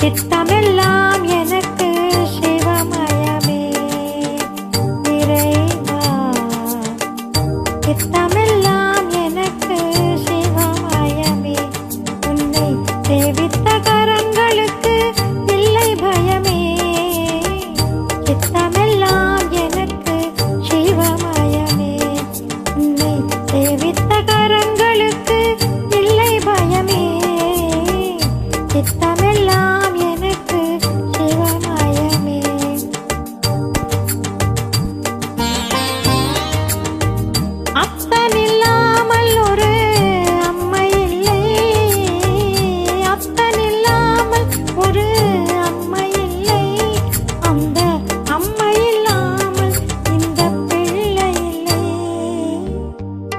சித்தமெல்லாம் எனக்கு சிவமயமே இறைவா. சித்தமெல்லாம் எனக்கு சிவமயமே. உன்னை சேவித்த கரங்களுக்கு இல்லை பயமே. சித்தமெல்லாம் எனக்கு சிவமயமே. உன்னை சேவித்த கரங்களுக்கு இல்லை பயமே. சித்தமெல்லாம் எனக்கு சிவமயமே. அப்பனில்லாமல் ஒரு அம்மை இல்லை. அப்பனில்லாமல் ஒரு அம்மை இல்லை. அந்த அம்மை இல்லாமல் இந்த பிள்ளை இல்லை.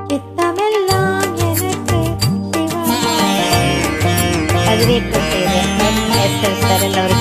சித்தமெல்லாம் எனக்கு சிவமயமே. பதிவேற்றம் செய்த எஸ்.எல். சரல் அவர்கள்